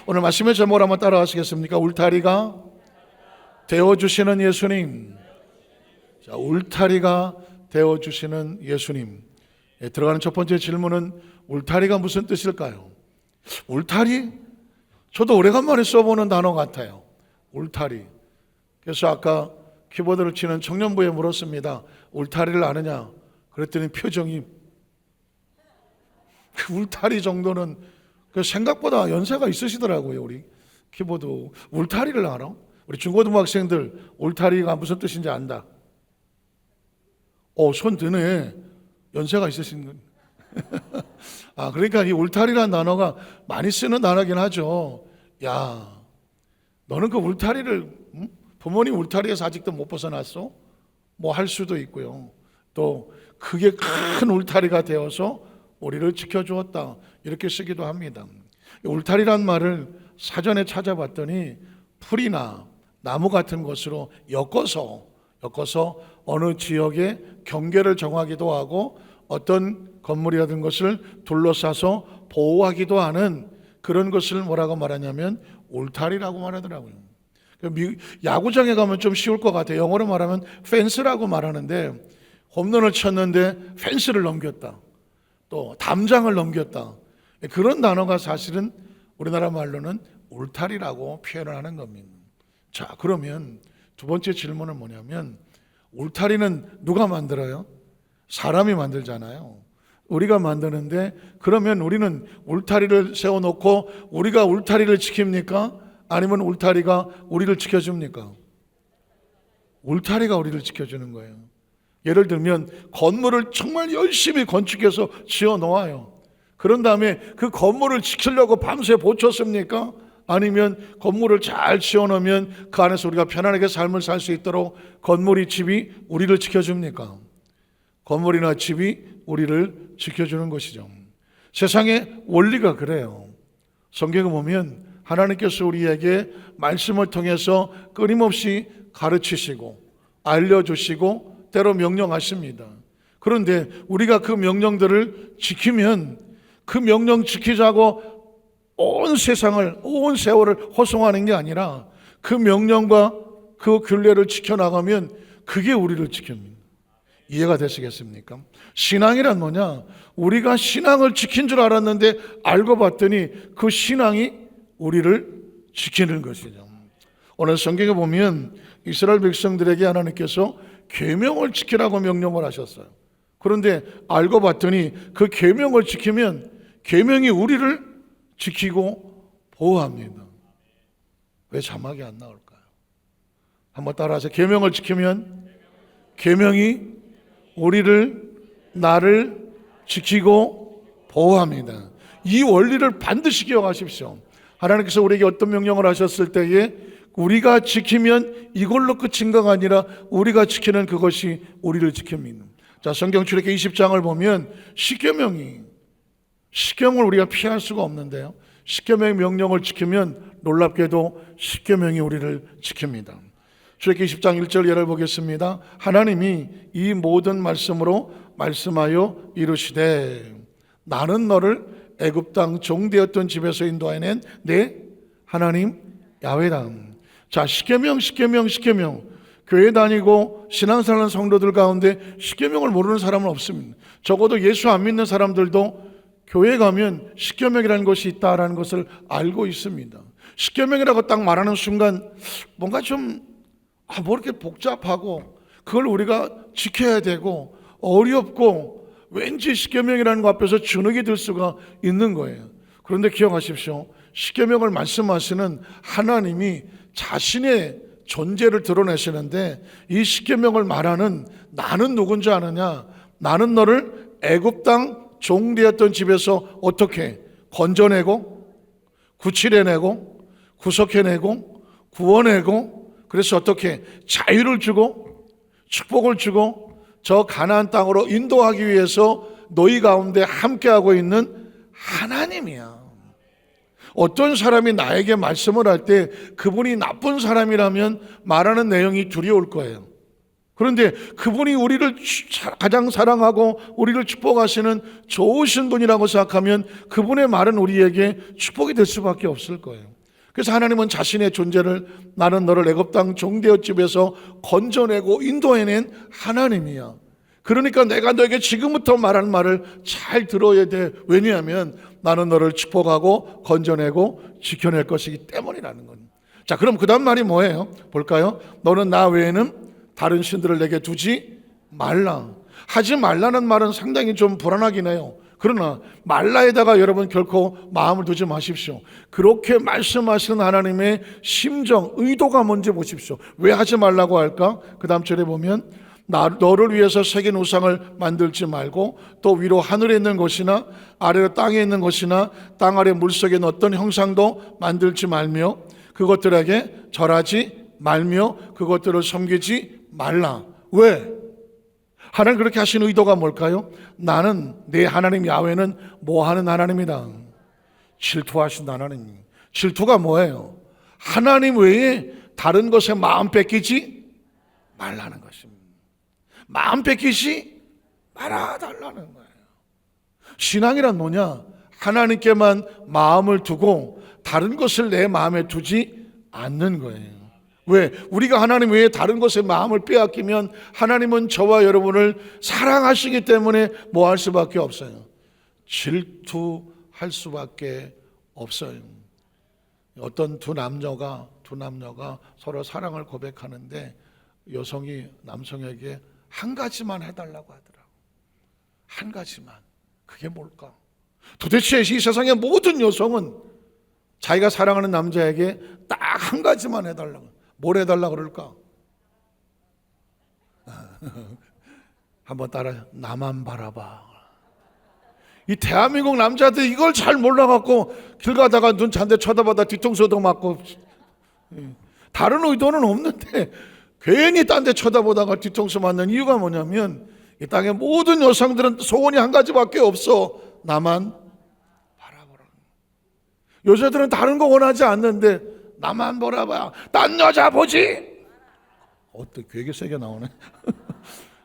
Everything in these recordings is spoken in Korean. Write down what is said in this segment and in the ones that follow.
오늘 말씀의 제목을 한번 따라하시겠습니까? 울타리가 되어주시는 예수님. 자, 울타리가 되어주시는 예수님. 들어가는 첫 번째 질문은 울타리가 무슨 뜻일까요? 울타리? 저도 오래간만에 써보는 단어 같아요. 울타리. 그래서 아까 키보드를 치는 청년부에 물었습니다. 울타리를 아느냐? 그랬더니 표정이 울타리 정도는 생각보다 연세가 있으시더라고요. 우리 키보드. 울타리를 알아? 우리 중고등학생들 울타리가 무슨 뜻인지 안다. 손 드네. 연세가 있으신 분. 그러니까 이 울타리라는 단어가 많이 쓰는 단어긴 하죠. 야, 너는 그 울타리를 부모님 울타리에서 아직도 못 벗어났어? 뭐 할 수도 있고요. 또 그게 큰 울타리가 되어서 우리를 지켜주었다, 이렇게 쓰기도 합니다. 울타리란 말을 사전에 찾아봤더니 풀이나 나무 같은 것으로 엮어서 어느 지역의 경계를 정하기도 하고 어떤 건물이라든 것을 둘러싸서 보호하기도 하는 그런 것을 뭐라고 말하냐면 울타리라고 말하더라고요. 야구장에 가면 좀 쉬울 것 같아요. 영어로 말하면 펜스라고 말하는데, 홈런을 쳤는데 펜스를 넘겼다, 또 담장을 넘겼다, 그런 단어가 사실은 우리나라 말로는 울타리라고 표현을 하는 겁니다. 자, 그러면 두 번째 질문은 뭐냐면, 울타리는 누가 만들어요? 사람이 만들잖아요. 우리가 만드는데, 그러면 우리는 울타리를 세워놓고 우리가 울타리를 지킵니까? 아니면 울타리가 우리를 지켜줍니까? 울타리가 우리를 지켜주는 거예요. 예를 들면 건물을 정말 열심히 건축해서 지어 놓아요. 그런 다음에 그 건물을 지키려고 밤새 보쳤습니까? 아니면 건물을 잘 지어 놓으면 그 안에서 우리가 편안하게 삶을 살 수 있도록 건물이, 집이 우리를 지켜줍니까? 건물이나 집이 우리를 지켜주는 것이죠. 세상의 원리가 그래요. 성경에 보면 하나님께서 우리에게 말씀을 통해서 끊임없이 가르치시고 알려주시고 때로 명령하십니다. 그런데 우리가 그 명령들을 지키면, 그 명령 지키자고 온 세상을, 온 세월을 호송하는 게 아니라 그 명령과 그 규례를 지켜나가면 그게 우리를 지킵니다. 이해가 되시겠습니까? 신앙이란 뭐냐? 우리가 신앙을 지킨 줄 알았는데 알고 봤더니 그 신앙이 우리를 지키는 것이죠. 오늘 성경에 보면 이스라엘 백성들에게 하나님께서 계명을 지키라고 명령을 하셨어요. 그런데 알고 봤더니 그 계명을 지키면 계명이 우리를 지키고 보호합니다. 왜 자막이 안 나올까요? 한번 따라하세요. 계명을 지키면 계명이 우리를, 나를 지키고 보호합니다. 이 원리를 반드시 기억하십시오. 하나님께서 우리에게 어떤 명령을 하셨을 때에 우리가 지키면 이걸로 끝인 것 아니라 우리가 지키는 그것이 우리를 지킵니다. 자, 성경 출애굽기 20장을 보면 십계명을 우리가 피할 수가 없는데요, 십계명의 명령을 지키면 놀랍게도 십계명이 우리를 지킵니다. 출애굽기 20장 1절 예를 보겠습니다. 하나님이 이 모든 말씀으로 말씀하여 이르시되 나는 너를 애굽 땅 종되었던 집에서 인도하여낸 내 하나님 야훼다. 자, 십계명. 교회 다니고 신앙생활하는 성도들 가운데 십계명을 모르는 사람은 없습니다. 적어도 예수 안 믿는 사람들도 교회 가면 십계명이라는 것이 있다라는 것을 알고 있습니다. 십계명이라고 딱 말하는 순간 뭔가 좀 뭐 이렇게 복잡하고 그걸 우리가 지켜야 되고 어렵고 왠지 십계명이라는 것 앞에서 주눅이 들 수가 있는 거예요. 그런데 기억하십시오. 십계명을 말씀하시는 하나님이 자신의 존재를 드러내시는데, 이 십계명을 말하는 나는 누군지 아느냐? 나는 너를 애굽 땅 종되었던 집에서 어떻게 건져내고 구출해내고 구속해내고 구원해내고, 그래서 어떻게 자유를 주고 축복을 주고 저 가나안 땅으로 인도하기 위해서 너희 가운데 함께하고 있는 하나님이야. 어떤 사람이 나에게 말씀을 할 때 그분이 나쁜 사람이라면 말하는 내용이 두려울 거예요. 그런데 그분이 우리를 가장 사랑하고 우리를 축복하시는 좋으신 분이라고 생각하면 그분의 말은 우리에게 축복이 될 수밖에 없을 거예요. 그래서 하나님은 자신의 존재를 나는 너를 애굽 땅 종되어 집에서 건져내고 인도해낸 하나님이야. 그러니까 내가 너에게 지금부터 말하는 말을 잘 들어야 돼. 왜냐하면 나는 너를 축복하고 건져내고 지켜낼 것이기 때문이라는 거예요. 자, 그럼 그 다음 말이 뭐예요? 볼까요? 너는 나 외에는 다른 신들을 내게 두지 말라. 하지 말라는 말은 상당히 좀 불안하긴 해요. 그러나 말라에다가 여러분 결코 마음을 두지 마십시오. 그렇게 말씀하시는 하나님의 심정, 의도가 뭔지 보십시오. 왜 하지 말라고 할까? 그 다음 절에 보면 너를 위해서 새긴 우상을 만들지 말고 또 위로 하늘에 있는 것이나 아래로 땅에 있는 것이나 땅 아래 물속에 있는 어떤 형상도 만들지 말며 그것들에게 절하지 말며 그것들을 섬기지 말라. 왜? 하나님 그렇게 하신 의도가 뭘까요? 나는 내 하나님 야훼는 뭐 하는 하나님이다? 질투하신 하나님. 질투가 뭐예요? 하나님 외에 다른 것에 마음 뺏기지 말라는 것입니다. 마음 뺏기지 말아달라는 거예요. 신앙이란 뭐냐? 하나님께만 마음을 두고 다른 것을 내 마음에 두지 않는 거예요. 왜? 우리가 하나님 외에 다른 것에 마음을 빼앗기면 하나님은 저와 여러분을 사랑하시기 때문에 뭐 할 수밖에 없어요? 질투할 수밖에 없어요. 어떤 두 남녀가 서로 사랑을 고백하는데 여성이 남성에게 한 가지만 해달라고 하더라고. 한 가지만. 그게 뭘까? 도대체 이 세상의 모든 여성은 자기가 사랑하는 남자에게 딱 한 가지만 해달라고. 뭘 해달라고 그럴까? 한번 따라. 나만 바라봐. 이 대한민국 남자들 이걸 잘 몰라갖고 길 가다가 눈 잔대 쳐다보다 뒤통수도 맞고 다른 의도는 없는데 괜히 딴 데 쳐다보다가 뒤통수 맞는 이유가 뭐냐면 이 땅의 모든 여성들은 소원이 한 가지밖에 없어. 나만 바라보라. 여자들은 다른 거 원하지 않는데 나만 바라봐. 딴 여자 보지. 어때? 되게 세게 나오네.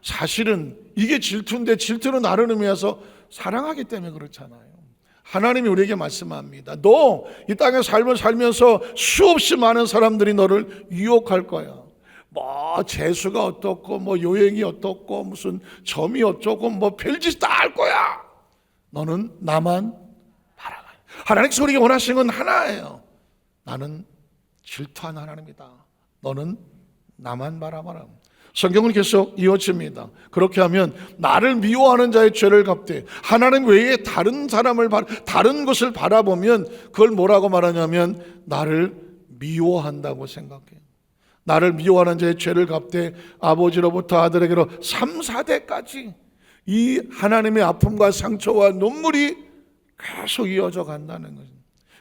사실은 이게 질투인데 질투는 다른 의미에서 사랑하기 때문에 그렇잖아요. 하나님이 우리에게 말씀합니다. 너 이 땅에 삶을 살면서 수없이 많은 사람들이 너를 유혹할 거야. 뭐 재수가 어떻고 뭐 요행이 어떻고 무슨 점이 어쩌고 뭐 별짓 다 할 거야. 너는 나만 바라봐. 하나님께서 우리에게 원하시는 건 하나예요. 나는 질투한 하나님이다. 너는 나만 바라봐라. 성경은 계속 이어집니다. 그렇게 하면 나를 미워하는 자의 죄를 갚되 하나님 외에 다른 것을 바라보면 그걸 뭐라고 말하냐면 나를 미워한다고 생각해요. 나를 미워하는 자의 죄를 갚되 아버지로부터 아들에게로 3, 4대까지 이 하나님의 아픔과 상처와 눈물이 계속 이어져 간다는 거죠.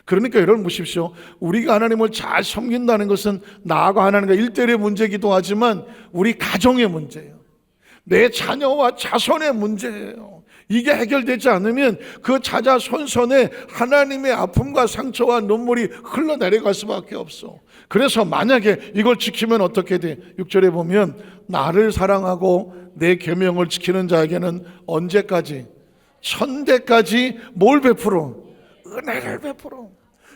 그러니까 여러분 보십시오. 우리가 하나님을 잘 섬긴다는 것은 나하고 하나님과 1대1의 문제이기도 하지만 우리 가정의 문제예요. 내 자녀와 자손의 문제예요. 이게 해결되지 않으면 그 자자손손에 하나님의 아픔과 상처와 눈물이 흘러내려갈 수밖에 없어. 그래서 만약에 이걸 지키면 어떻게 돼? 6절에 보면 나를 사랑하고 내 계명을 지키는 자에게는 언제까지? 천대까지 뭘 베풀어? 은혜를 베풀어.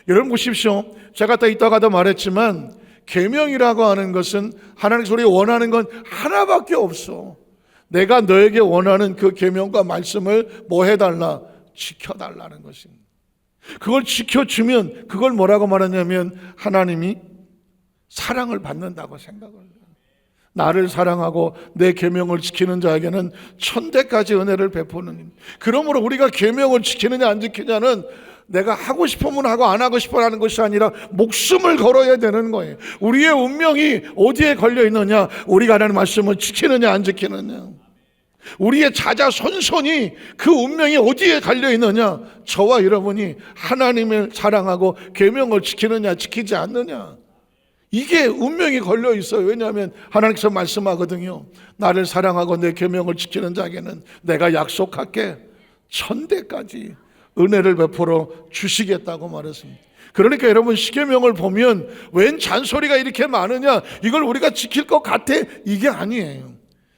여러분 보십시오. 제가 이따가도 말했지만 계명이라고 하는 것은 하나님께서 우리가 원하는 건 하나밖에 없어. 내가 너에게 원하는 그 계명과 말씀을 뭐 해달라? 지켜달라는 것입니다. 그걸 지켜주면 그걸 뭐라고 말하냐면 하나님이 사랑을 받는다고 생각을 해요. 나를 사랑하고 내 계명을 지키는 자에게는 천대까지 은혜를 베푸는. 그러므로 우리가 계명을 지키느냐 안 지키냐는 내가 하고 싶으면 하고 안 하고 싶어 하는 것이 아니라 목숨을 걸어야 되는 거예요. 우리의 운명이 어디에 걸려 있느냐? 우리가 하나님 말씀을 지키느냐 안 지키느냐. 우리의 자자손손이 그 운명이 어디에 달려 있느냐? 저와 여러분이 하나님을 사랑하고 계명을 지키느냐 지키지 않느냐. 이게 운명이 걸려 있어요. 왜냐하면 하나님께서 말씀하거든요. 나를 사랑하고 내 계명을 지키는 자에게는 내가 약속할게 천대까지 은혜를 베풀어 주시겠다고 말했습니다. 그러니까 여러분 십계명을 보면 웬 잔소리가 이렇게 많으냐, 이걸 우리가 지킬 것 같아, 이게 아니에요.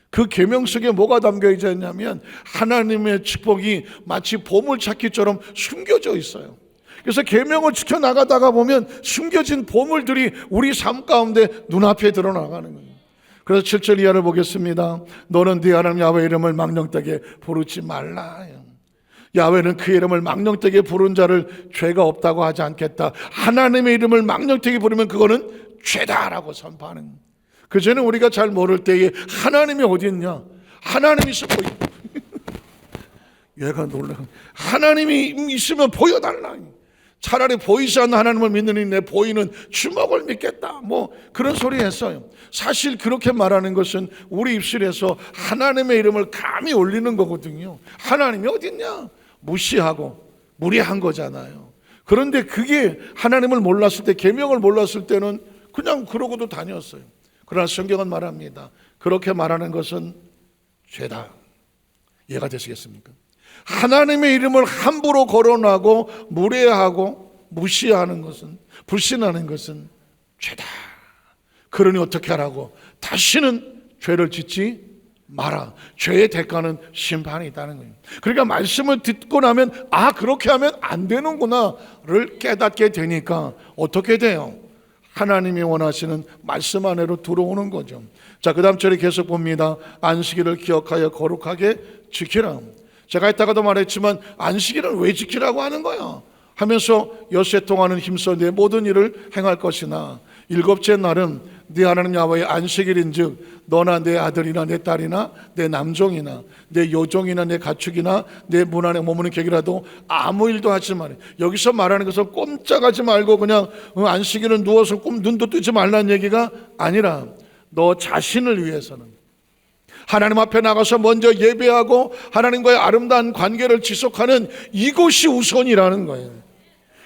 그 계명 속에 뭐가 담겨 있냐면 하나님의 축복이 마치 보물찾기처럼 숨겨져 있어요. 그래서 계명을 지켜나가다가 보면 숨겨진 보물들이 우리 삶 가운데 눈앞에 드러나가는 거예요. 그래서 7절 이하를 보겠습니다. 너는 네 하나님 야훼 이름을 망령되게 부르지 말라. 야훼는 그 이름을 망령되게 부른 자를 죄가 없다고 하지 않겠다. 하나님의 이름을 망령되게 부르면 그거는 죄다라고 선포하는 거예요. 그전에 우리가 잘 모를 때에 하나님이 어디 있냐? 하나님이 있어 보여. 얘가 놀라. 하나님이 있으면 보여달라. 차라리 보이지 않는 하나님을 믿느니 내 보이는 주먹을 믿겠다. 뭐 그런 소리 했어요. 사실 그렇게 말하는 것은 우리 입술에서 하나님의 이름을 감히 올리는 거거든요. 하나님이 어딨냐? 무시하고 무례한 거잖아요. 그런데 그게 하나님을 몰랐을 때, 계명을 몰랐을 때는 그냥 그러고도 다녔어요. 그러나 성경은 말합니다. 그렇게 말하는 것은 죄다. 이해가 되시겠습니까? 하나님의 이름을 함부로 거론하고 무례하고 무시하는 것은, 불신하는 것은 죄다. 그러니 어떻게 하라고? 다시는 죄를 짓지 마라. 죄의 대가는 심판이 있다는 거예요. 그러니까 말씀을 듣고 나면 아, 그렇게 하면 안 되는구나를 깨닫게 되니까 어떻게 돼요? 하나님이 원하시는 말씀 안으로 들어오는 거죠. 자, 그 다음 절에 계속 봅니다. 안식일을 기억하여 거룩하게 지키라. 제가 이따가도 말했지만 안식일을 왜 지키라고 하는 거야? 하면서 엿새 동안은 힘써 내 모든 일을 행할 것이나 일곱째 날은 네 하나님 야훼의 안식일인즉 너나 내 아들이나 내 딸이나 내 남종이나 내 여종이나 내 가축이나 내 문 안에 머무는 객이라도 아무 일도 하지 말아요. 여기서 말하는 것은 꼼짝하지 말고 그냥 안식일은 누워서 눈도 뜨지 말라는 얘기가 아니라 너 자신을 위해서는 하나님 앞에 나가서 먼저 예배하고 하나님과의 아름다운 관계를 지속하는 이것이 우선이라는 거예요.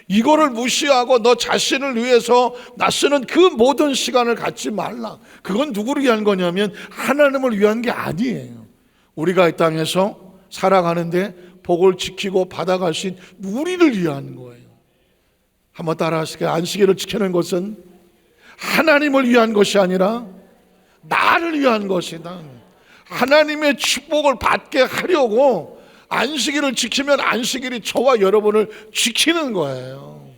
이거를 무시하고 너 자신을 위해서 나쓰는 그 모든 시간을 갖지 말라. 그건 누구를 위한 거냐면 하나님을 위한 게 아니에요. 우리가 이 땅에서 살아가는데 복을 지키고 받아갈 수 있는 우리를 위한 거예요. 한번 따라 하실게요. 안식일을 지키는 것은 하나님을 위한 것이 아니라 나를 위한 것이다. 하나님의 축복을 받게 하려고 안식일을 지키면 안식일이 저와 여러분을 지키는 거예요.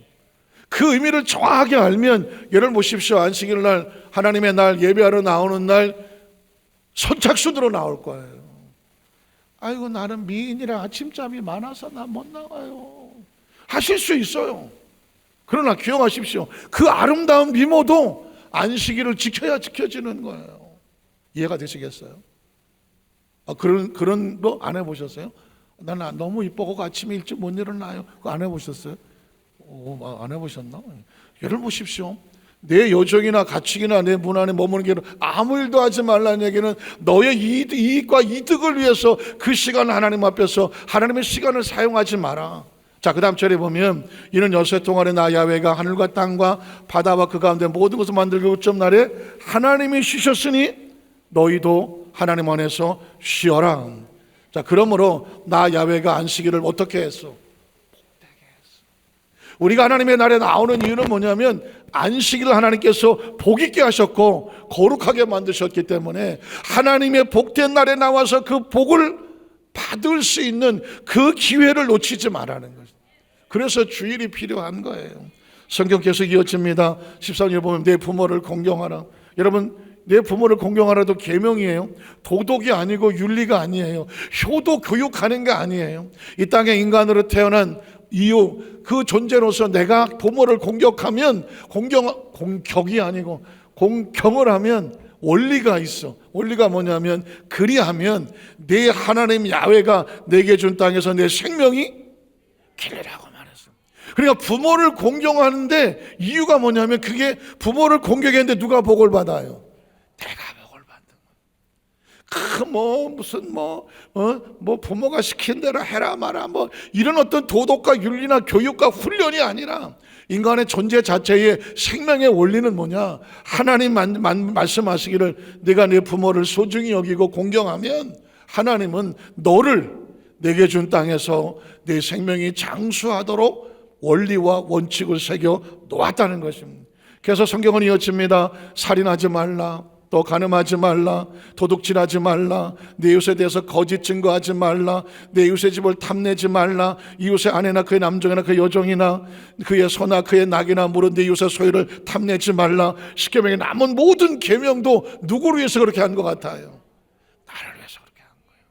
그 의미를 정확하게 알면, 여러분 보십시오. 안식일 날 하나님의 날 예배하러 나오는 날 선착순으로 나올 거예요. 아이고 나는 미인이라 아침잠이 많아서 나 못 나가요 하실 수 있어요. 그러나 기억하십시오. 그 아름다운 미모도 안식일을 지켜야 지켜지는 거예요. 이해가 되시겠어요? 그런 거 안 해보셨어요? 난 너무 이쁘고 아침에 일찍 못 일어나요. 그거 안 해보셨어요? 안 해보셨나? 여러분 보십시오. 내 여종이나 가축이나 내 문 안에 머무는 게 아무 일도 하지 말라는 얘기는 너의 이익과 이득을 위해서 그 시간 하나님 앞에서 하나님의 시간을 사용하지 마라. 자, 그 다음 절에 보면 이는 엿새 동안에 나 야훼가 하늘과 땅과 바다와 그 가운데 모든 것을 만들고 일곱 날에 하나님이 쉬셨으니 너희도 하나님 안에서 쉬어라. 자, 그러므로 나 야훼가 안식일을 어떻게 했어? 복되게 했어. 우리가 하나님의 날에 나오는 이유는 뭐냐면 안식일을 하나님께서 복 있게 하셨고 거룩하게 만드셨기 때문에 하나님의 복된 날에 나와서 그 복을 받을 수 있는 그 기회를 놓치지 말라는 거죠. 그래서 주일이 필요한 거예요. 성경 계속 이어집니다. 13절 보면 내 부모를 공경하라. 여러분, 내 부모를 공경하라도 계명이에요. 도덕이 아니고 윤리가 아니에요. 효도 교육하는 게 아니에요. 이 땅에 인간으로 태어난 이유, 그 존재로서 내가 부모를 공격하면 공격이 아니고 공경을 하면 원리가 있어. 원리가 뭐냐면 그리하면 내 하나님 야훼가 내게 준 땅에서 내 생명이 길리라고 말했어. 그러니까 부모를 공경하는데 이유가 뭐냐면 그게 부모를 공격했는데 누가 복을 받아요? 내가 복을 받는 거야. 무슨 부모가 시킨 대로 해라 마라 이런 어떤 도덕과 윤리나 교육과 훈련이 아니라 인간의 존재 자체의 생명의 원리는 뭐냐? 하나님 말씀하시기를 내가 내 부모를 소중히 여기고 공경하면 하나님은 너를 내게 준 땅에서 내 생명이 장수하도록 원리와 원칙을 새겨 놓았다는 것입니다. 그래서 성경은 이어집니다. 살인하지 말라, 또 간음하지 말라, 도둑질하지 말라, 내 이웃에 대해서 거짓 증거하지 말라, 내 이웃의 집을 탐내지 말라, 이웃의 아내나 그의 남종이나 그의 여종이나 그의 소나 그의 낙이나 물은 내 이웃의 소유를 탐내지 말라. 십계명에 남은 모든 계명도 누구를 위해서 그렇게 한 것 같아요? 나를 위해서 그렇게 한 거예요.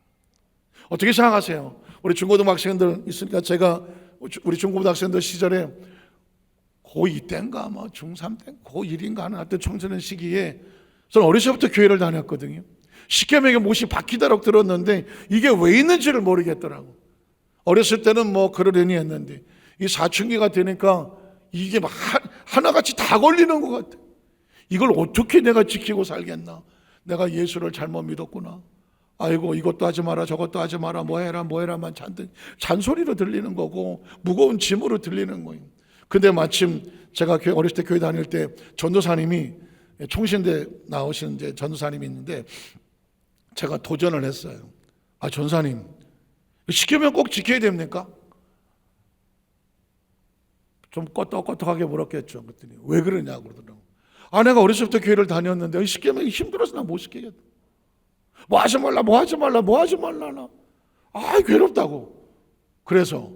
어떻게 생각하세요? 우리 중고등학생들 있으니까 제가 우리 중고등학생들 시절에 고2 때인가 뭐 중3 때 고1인가 하는 하여튼 청소년 시기에 저는 어렸을 때부터 교회를 다녔거든요. 십계명에 못이 박히도록 들었는데 이게 왜 있는지를 모르겠더라고. 어렸을 때는 뭐 그러려니 했는데 이 사춘기가 되니까 이게 막 하나같이 다 걸리는 것 같아. 이걸 어떻게 내가 지키고 살겠나? 내가 예수를 잘못 믿었구나. 아이고 이것도 하지 마라 저것도 하지 마라 뭐 해라만 잔소리로 들리는 거고 무거운 짐으로 들리는 거예요. 근데 마침 제가 어렸을 때 교회 다닐 때 전도사님이 총신대 나오신 이제 전도사님이 있는데 제가 도전을 했어요. 아 전사님 십계명 꼭 지켜야 됩니까? 좀 껐떡껐떡하게 물었겠죠. 그랬더니 왜 그러냐고 그러더라고. 아 내가 어렸을 때 교회를 다녔는데 십계명이 힘들어서 나 못 지키겠다. 뭐 하지 말라 나. 아 괴롭다고. 그래서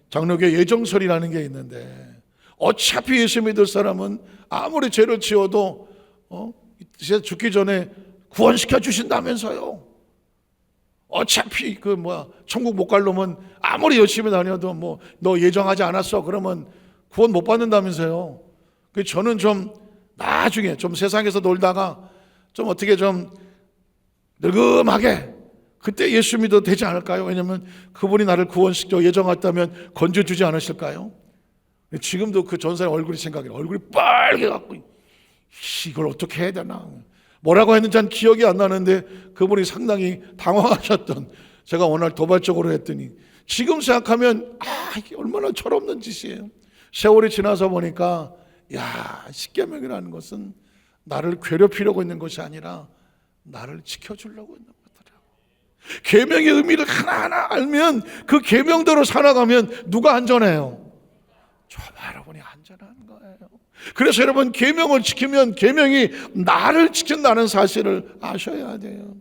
장로교회 예정설이라는 게 있는데 어차피 예수 믿을 사람은 아무리 죄를 지어도 죽기 전에 구원시켜 주신다면서요. 어차피 천국 못 갈 놈은 아무리 열심히 다녀도 뭐 너 예정하지 않았어 그러면 구원 못 받는다면서요. 그래서 저는 좀 나중에 좀 세상에서 놀다가 좀 어떻게 좀 늙음하게 그때 예수 믿어도 되지 않을까요? 왜냐하면 그분이 나를 구원시켜 예정했다면 건져주지 않으실까요? 지금도 그 전사의 얼굴이 생각이 나요. 얼굴이 빨개갖고 이걸 어떻게 해야 되나 뭐라고 했는지 난 기억이 안 나는데 그분이 상당히 당황하셨던 제가 오늘 도발적으로 했더니 지금 생각하면 이게 얼마나 철없는 짓이에요. 세월이 지나서 보니까 십계명이라는 것은 나를 괴롭히려고 있는 것이 아니라 나를 지켜주려고 있는 거더라고. 계명의 의미를 하나하나 알면 그 계명대로 살아가면 누가 안전해요? 저 여러분이 안전한 거예요. 그래서 여러분 계명을 지키면 계명이 나를 지킨다는 사실을 아셔야 돼요.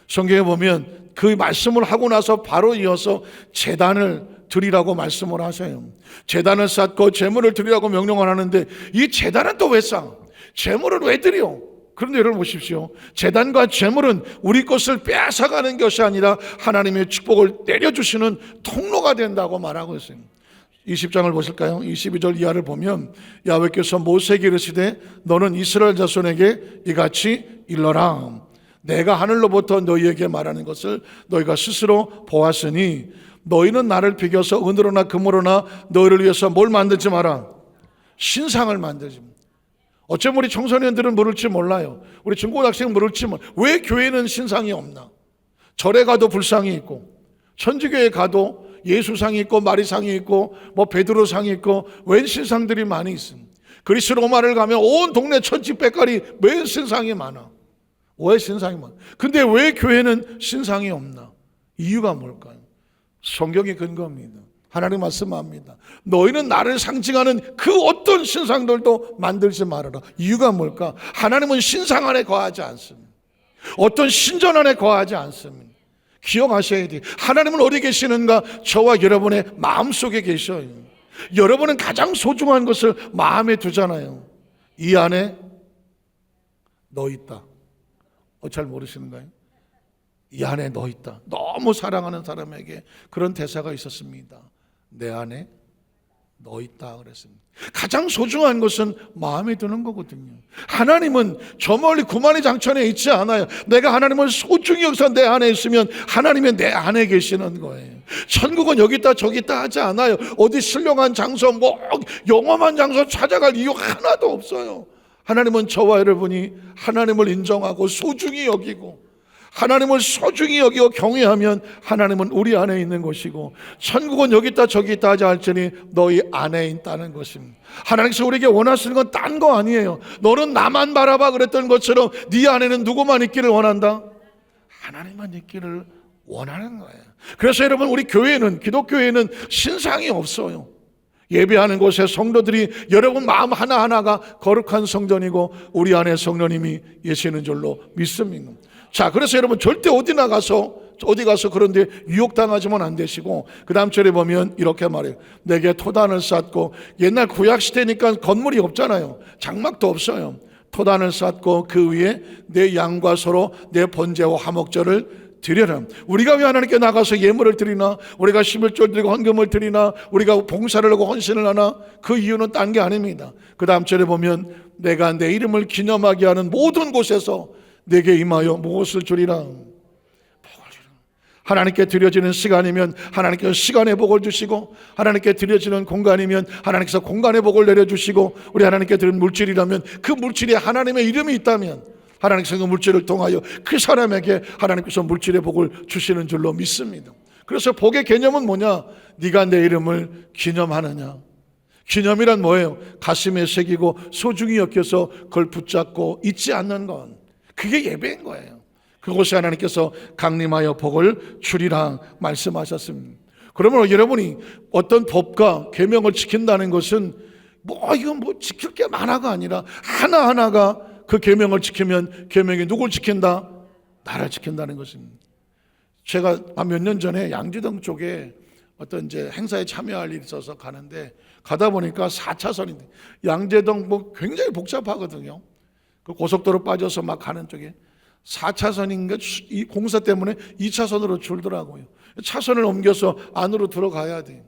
성경에 보면 그 말씀을 하고 나서 바로 이어서 제단을 드리라고 말씀을 하세요. 제단을 쌓고 제물을 드리라고 명령을 하는데 이 제단은 또 왜 쌓아? 제물을 왜 드려? 그런데 여러분 보십시오. 제단과 제물은 우리 것을 빼앗아가는 것이 아니라 하나님의 축복을 내려주시는 통로가 된다고 말하고 있어요. 20장을 보실까요? 22절 이하를 보면 야훼께서 모세에게 이르시되 너는 이스라엘 자손에게 이같이 일러라. 내가 하늘로부터 너희에게 말하는 것을 너희가 스스로 보았으니 너희는 나를 비교서 은으로나 금으로나 너희를 위해서 뭘 만들지 마라. 신상을 만들지 마라. 어쩌면 우리 청소년들은 모를지 몰라요. 우리 중고등학생은 모를지 몰라요. 왜 교회는 신상이 없나? 절에 가도 불상이 있고 천주교에 가도 예수상이 있고 마리상이 있고 뭐 베드로상이 있고 웬 신상들이 많이 있습니다. 그리스 로마를 가면 온 동네 천지백갈이 웬 신상이 많아. 왜 신상이 많아? 근데 왜 교회는 신상이 없나? 이유가 뭘까요? 성경의 근거입니다. 하나님 말씀합니다. 너희는 나를 상징하는 그 어떤 신상들도 만들지 말아라. 이유가 뭘까? 하나님은 신상 안에 거하지 않습니다. 어떤 신전 안에 거하지 않습니다. 기억하셔야 돼요. 하나님은 어디 계시는가? 저와 여러분의 마음속에 계셔요. 여러분은 가장 소중한 것을 마음에 두잖아요. 이 안에 너 있다. 잘 모르시는가요? 이 안에 너 있다. 너무 사랑하는 사람에게 그런 대사가 있었습니다. 내 안에 너 있다 그랬습니다. 가장 소중한 것은 마음에 드는 거거든요. 하나님은 저 멀리 구만의 장천에 있지 않아요. 내가 하나님을 소중히 여기서 내 안에 있으면 하나님이 내 안에 계시는 거예요. 천국은 여기 있다 저기 있다 하지 않아요. 어디 신령한 장소 뭐 영험한 장소 찾아갈 이유 하나도 없어요. 하나님은 저와 여러분이 하나님을 인정하고 소중히 여기고 하나님을 소중히 여기고 경외하면 하나님은 우리 안에 있는 것이고 천국은 여기 있다 저기 있다 하지 않으니 너희 안에 있다는 것입니다. 하나님께서 우리에게 원하시는 건 딴 거 아니에요. 너는 나만 바라봐 그랬던 것처럼 네 안에는 누구만 있기를 원한다? 하나님만 있기를 원하는 거예요. 그래서 여러분 우리 교회는 기독교회는 신상이 없어요. 예배하는 곳에 성도들이 여러분 마음 하나하나가 거룩한 성전이고 우리 안에 성령님이 계시는 줄로 믿습니다. 자, 그래서 여러분 절대 어디 가서 그런데 유혹당하지만 안 되시고, 그 다음 절에 보면 이렇게 말해요. 내게 토단을 쌓고, 옛날 구약시대니까 건물이 없잖아요. 장막도 없어요. 토단을 쌓고 그 위에 내 양과 소로 내 번제와 화목제를 드려라. 우리가 왜 하나님께 나가서 예물을 드리나, 우리가 11조를 드리고 헌금을 드리나, 우리가 봉사를 하고 헌신을 하나, 그 이유는 딴 게 아닙니다. 그 다음 절에 보면 내가 내 이름을 기념하게 하는 모든 곳에서 내게 임하여 무엇을 주리라? 하나님께 드려지는 시간이면 하나님께서 시간의 복을 주시고, 하나님께 드려지는 공간이면 하나님께서 공간의 복을 내려주시고, 우리 하나님께 드린 물질이라면 그 물질에 하나님의 이름이 있다면 하나님께서 그 물질을 통하여 그 사람에게 하나님께서 물질의 복을 주시는 줄로 믿습니다. 그래서 복의 개념은 뭐냐? 네가 내 이름을 기념하느냐. 기념이란 뭐예요? 가슴에 새기고 소중히 여겨서 그걸 붙잡고 잊지 않는 건, 그게 예배인 거예요. 그곳에 하나님께서 강림하여 복을 주리라 말씀하셨습니다. 그러면 여러분이 어떤 법과 계명을 지킨다는 것은 이건 지킬 게 많아가 아니라 하나하나가 그 계명을 지키면 계명이 누굴 지킨다? 나를 지킨다는 것입니다. 제가 몇 년 전에 양지동 쪽에 어떤 이제 행사에 참여할 일이 있어서 가는데, 가다 보니까 4차선인데 양재동 굉장히 복잡하거든요. 그 고속도로 빠져서 막 가는 쪽에 4차선인가 이 공사 때문에 2차선으로 줄더라고요. 차선을 옮겨서 안으로 들어가야 돼요.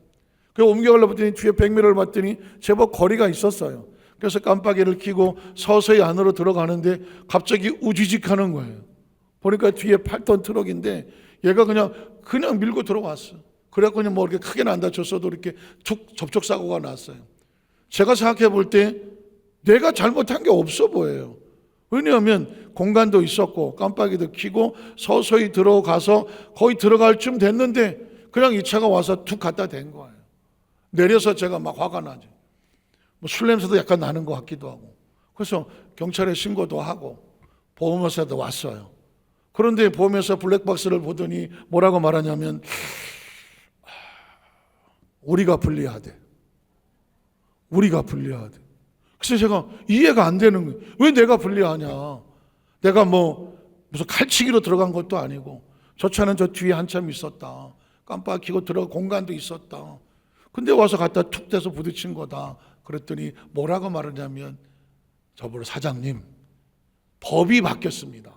그래서 옮겨가려고 봤더니 뒤에 백미러를 봤더니 제법 거리가 있었어요. 그래서 깜빡이를 켜고 서서히 안으로 들어가는데 갑자기 우지직 하는 거예요. 보니까 뒤에 8톤 트럭인데 얘가 그냥 밀고 들어왔어. 그래갖고 그냥 이렇게 크게는 안 다쳤어도 이렇게 툭 접촉사고가 났어요. 제가 생각해 볼 때 내가 잘못한 게 없어 보여요. 왜냐하면 공간도 있었고 깜빡이도 켜고 서서히 들어가서 거의 들어갈 쯤 됐는데 그냥 이 차가 와서 툭 갖다 댄 거예요. 내려서 제가 막 화가 나죠. 술 냄새도 약간 나는 것 같기도 하고. 그래서 경찰에 신고도 하고 보험회사도 왔어요. 그런데 보험회사 블랙박스를 보더니 뭐라고 말하냐면 우리가 불리하대. 우리가 불리하대. 그래서 제가 이해가 안 되는 거예요. 왜 내가 불리하냐? 내가 무슨 칼치기로 들어간 것도 아니고 저 차는 저 뒤에 한참 있었다. 깜빡 켜고 들어가 공간도 있었다. 근데 와서 갖다 툭 대서 부딪힌 거다. 그랬더니 뭐라고 말하냐면 저보고 사장님 법이 바뀌었습니다.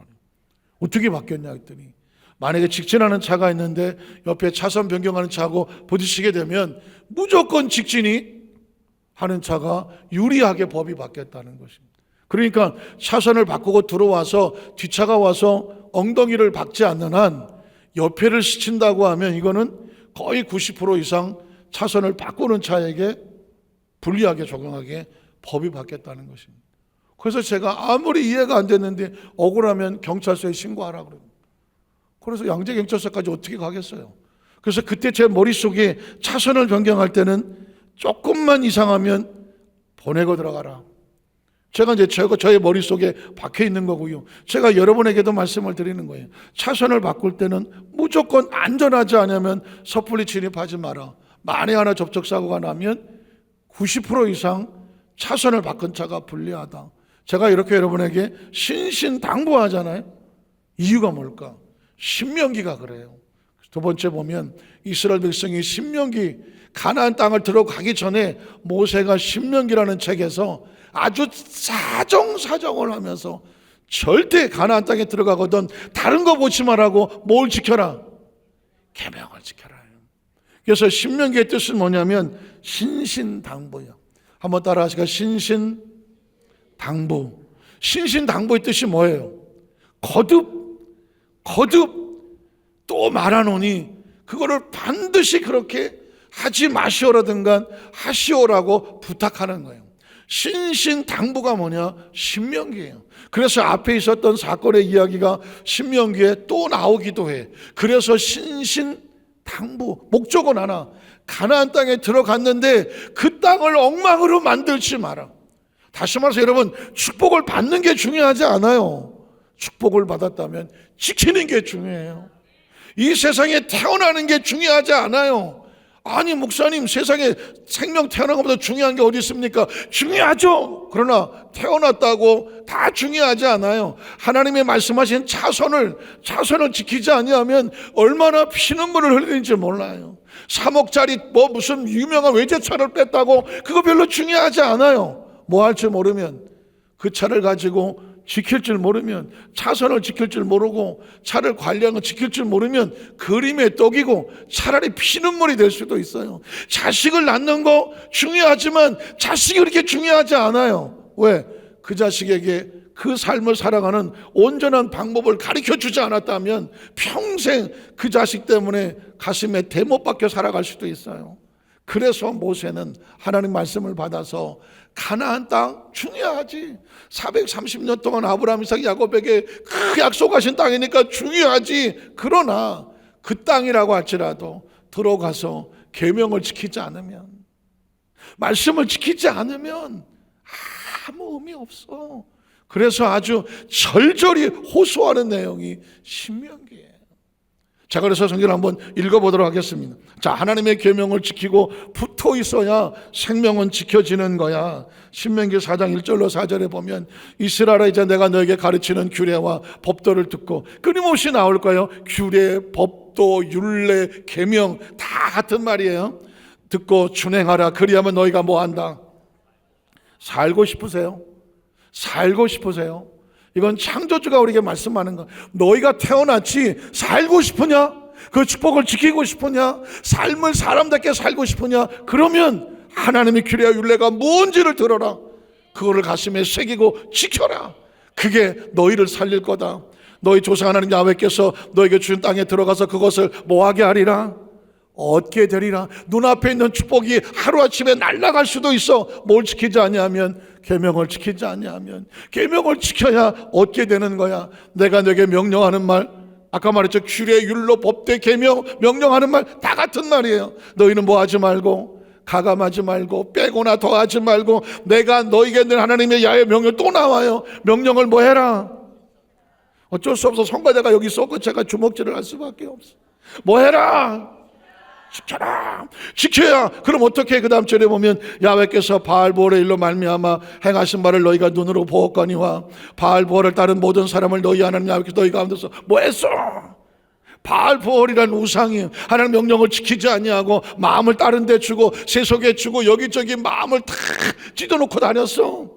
어떻게 바뀌었냐 했더니 만약에 직진하는 차가 있는데 옆에 차선 변경하는 차하고 부딪히게 되면 무조건 직진이 하는 차가 유리하게 법이 바뀌었다는 것입니다. 그러니까 차선을 바꾸고 들어와서 뒷차가 와서 엉덩이를 박지 않는 한 옆에를 스친다고 하면 이거는 거의 90% 이상 차선을 바꾸는 차에게 불리하게 적용하게 법이 바뀌었다는 것입니다. 그래서 제가 아무리 이해가 안 됐는데 억울하면 경찰서에 신고하라 그래요. 그래서 양재경찰서까지 어떻게 가겠어요? 그래서 그때 제 머릿속에 차선을 변경할 때는 조금만 이상하면 보내고 들어가라. 제가 이제 저의 머릿속에 박혀 있는 거고요. 제가 여러분에게도 말씀을 드리는 거예요. 차선을 바꿀 때는 무조건 안전하지 않으면 섣불리 진입하지 마라. 만에 하나 접촉사고가 나면 90% 이상 차선을 바꾼 차가 불리하다. 제가 이렇게 여러분에게 신신당부하잖아요. 이유가 뭘까? 신명기가 그래요. 두 번째 보면 이스라엘 백성이 신명기 가나안 땅을 들어가기 전에 모세가 신명기라는 책에서 아주 사정을 하면서 절대 가나안 땅에 들어가거든 다른 거 보지 말라고 뭘 지켜라? 계명을 지켜라. 그래서 신명기의 뜻은 뭐냐면 신신당부예요. 한번 따라 하시까? 신신당부. 신신당부의 뜻이 뭐예요? 거듭 또 말하노니 그거를 반드시 그렇게 하지 마시오라든가 하시오라고 부탁하는 거예요. 신신당부가 뭐냐? 신명기예요. 그래서 앞에 있었던 사건의 이야기가 신명기에 또 나오기도 해. 그래서 신신당부, 목적은 하나. 가나안 땅에 들어갔는데 그 땅을 엉망으로 만들지 마라. 다시 말해서 여러분, 축복을 받는 게 중요하지 않아요. 축복을 받았다면 지키는 게 중요해요. 이 세상에 태어나는 게 중요하지 않아요. 아니 목사님, 세상에 생명 태어난 것보다 중요한 게 어디 있습니까? 중요하죠. 그러나 태어났다고 다 중요하지 않아요. 하나님의 말씀하신 차선을 지키지 아니하면 얼마나 피눈물을 흘리는지 몰라요. 3억짜리 무슨 유명한 외제차를 뺐다고 그거 별로 중요하지 않아요. 뭐 할 줄 모르면, 그 차를 가지고 지킬 줄 모르면, 차선을 지킬 줄 모르고 차를 관리하는 거 지킬 줄 모르면 그림의 떡이고 차라리 피눈물이 될 수도 있어요. 자식을 낳는 거 중요하지만 자식이 그렇게 중요하지 않아요. 왜? 그 자식에게 그 삶을 살아가는 온전한 방법을 가르쳐주지 않았다면 평생 그 자식 때문에 가슴에 대못 박혀 살아갈 수도 있어요. 그래서 모세는 하나님 말씀을 받아서 가나안 땅 중요하지, 430년 동안 아브라함, 이삭, 야곱에게 그 약속하신 땅이니까 중요하지. 그러나 그 땅이라고 할지라도 들어가서 계명을 지키지 않으면, 말씀을 지키지 않으면 아무 의미 없어. 그래서 아주 절절히 호소하는 내용이 신명기예요. 자, 그래서 성경을 한번 읽어보도록 하겠습니다. 자, 하나님의 계명을 지키고 붙어 있어야 생명은 지켜지는 거야. 신명기 4장 1절로 4절에 보면, 이스라엘아, 이제 내가 너에게 가르치는 규례와 법도를 듣고, 끊임없이 나올 거예요. 규례, 법도, 율례, 계명 다 같은 말이에요. 듣고 준행하라. 그리하면 너희가 뭐 한다? 살고 싶으세요? 살고 싶으세요? 이건 창조주가 우리에게 말씀하는 거야. 너희가 태어났지 살고 싶으냐? 그 축복을 지키고 싶으냐? 삶을 사람답게 살고 싶으냐? 그러면 하나님의 규례와 율례가 뭔지를 들어라. 그거를 가슴에 새기고 지켜라. 그게 너희를 살릴 거다. 너희 조상 하나님 야훼께서 너에게 주신 땅에 들어가서 그것을 뭐하게 하리라? 얻게 되리라. 눈앞에 있는 축복이 하루아침에 날아갈 수도 있어. 뭘 지키지 아니하면, 계명을 지키지 아니하면. 계명을 지켜야 얻게 되는 거야. 내가 너에게 명령하는 말, 아까 말했죠. 규례, 율로, 법대, 계명, 명령하는 말 다 같은 말이에요. 너희는 뭐 하지 말고, 가감하지 말고, 빼거나 더하지 말고, 내가 너에게 늘 하나님의 야훼 명령 또 나와요. 명령을 뭐 해라? 어쩔 수 없어. 성가대가 여기 있었고 제가 주먹질을 할 수밖에 없어. 뭐 해라? 지켜라. 지켜야. 그럼 어떻게? 그 다음 절에 보면, 야훼께서 바알보올의 일로 말미암아 행하신 말을 너희가 눈으로 보았거니와 바알보올을 따른 모든 사람을 너희 하나님 야훼께서 너희 가운데서 뭐 했어? 바알보올이란 우상이 하나님 명령을 지키지 아니하고 마음을 다른 데 주고 세속에 주고 여기저기 마음을 다 찢어놓고 다녔어.